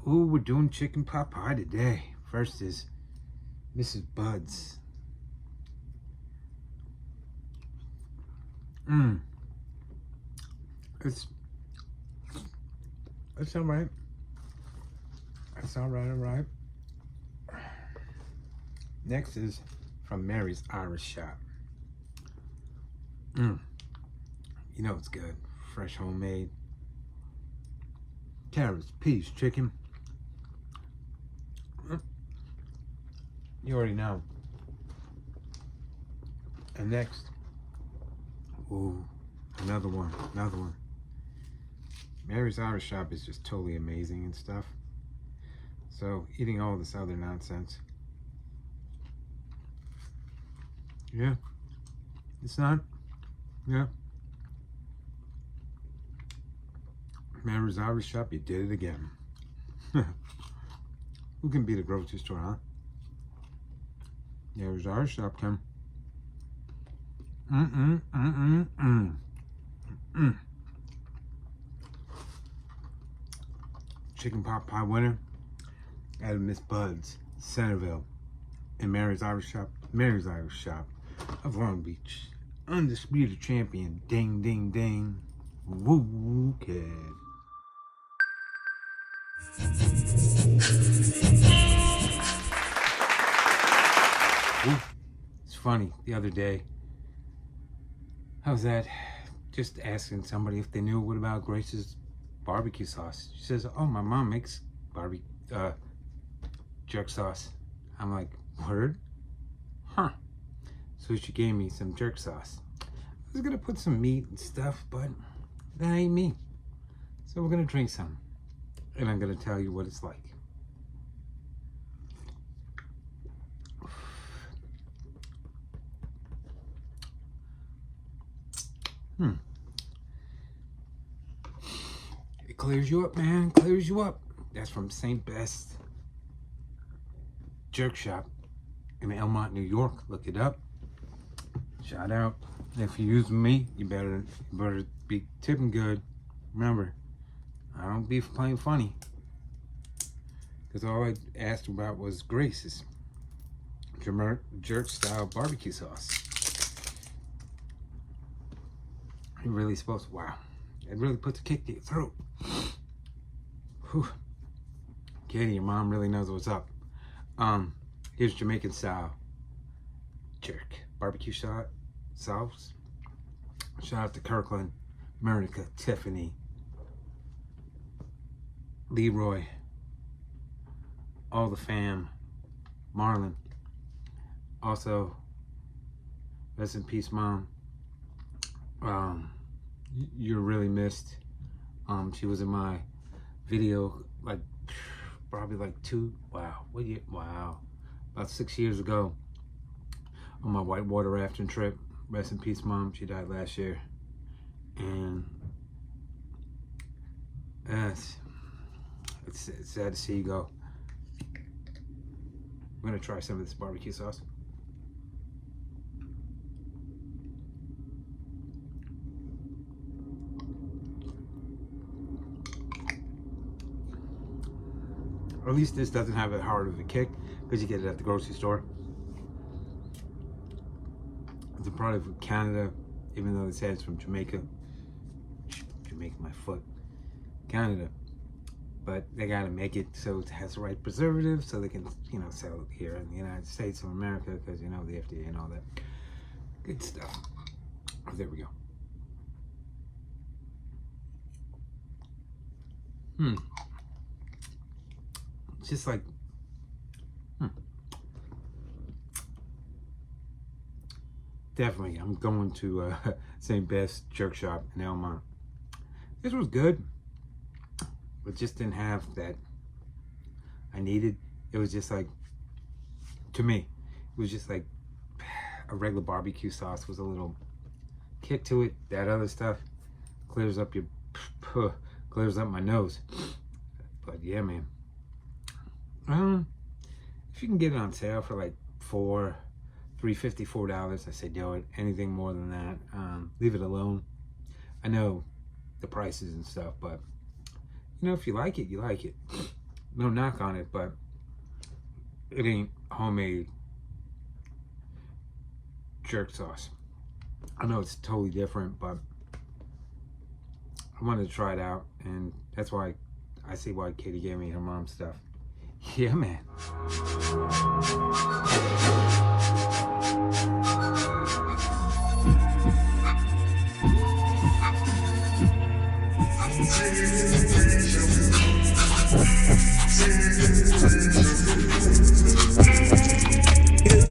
Ooh, we're doing chicken pot pie today. First is Mrs. Bud's. It's all right. That's all right. Next is from Mary's Irish Shop. You know it's good. Fresh, homemade. Carrots, peas, chicken. You already know. And next, ooh, another one. Mary's Irish Shop is just totally amazing and stuff. So eating all this other nonsense, yeah, it's not, yeah. Mary's Irish Shop, you did it again. Who can beat a grocery store, huh? Mary's Irish Shop can. Chicken pot pie winner out of Miss Bud's, Centerville, and Mary's Irish Shop of Long Beach. Undisputed champion, ding, ding, ding. Woo, kid. Ooh, it's funny, the other day, I was just asking somebody if they knew what about Grace's barbecue sauce. She says, oh, my mom makes jerk sauce. I'm like, word? Huh. So she gave me some jerk sauce. I was gonna put some meat and stuff, but that ain't me. So we're gonna drink some, and I'm gonna tell you what it's like. It clears you up, man. Clears you up. That's from St. Best Jerk Shop in Elmont, New York. Look it up. Shout out. If you're using me, you better be tipping good. Remember, I don't be playing funny. Because all I asked about was Grace's jerk style barbecue sauce. It really supposed to, wow. It really puts a kick to your throat. Whew. Katie, your mom really knows what's up. Here's Jamaican style jerk barbecue sauce. Shout out to Kirkland, Monica, Tiffany, Leroy, all the fam, Marlon. Also, rest in peace, Mom. You're really missed. She was in my video probably about 6 years ago on my whitewater rafting trip. Rest in peace, Mom. She died last year, and it's sad to see you go. I'm gonna try some of this barbecue sauce. Or at least this doesn't have a hard of a kick because you get it at the grocery store. It's a product from Canada, even though it says it's from Jamaica. Jamaica, my foot. Canada. But they gotta make it so it has the right preservative so they can, sell it here in the United States of America because, the FDA and all that good stuff. Oh, there we go. It's just like, Definitely, I'm going to St. Best Jerk Shop in Elmont. This was good, but just didn't have that I needed. It was just like, to me, it was just like a regular barbecue sauce with a little kick to it. That other stuff clears up my nose. But yeah, man. If you can get it on sale for like $3.50, $4, I say do it. Anything more than that, leave it alone. I know the prices and stuff, but if you like it, you like it. no knock on it, but it ain't homemade jerk sauce. I know it's totally different, but I wanted to try it out, and that's why I see why Katie gave me her mom's stuff. Yeah, man.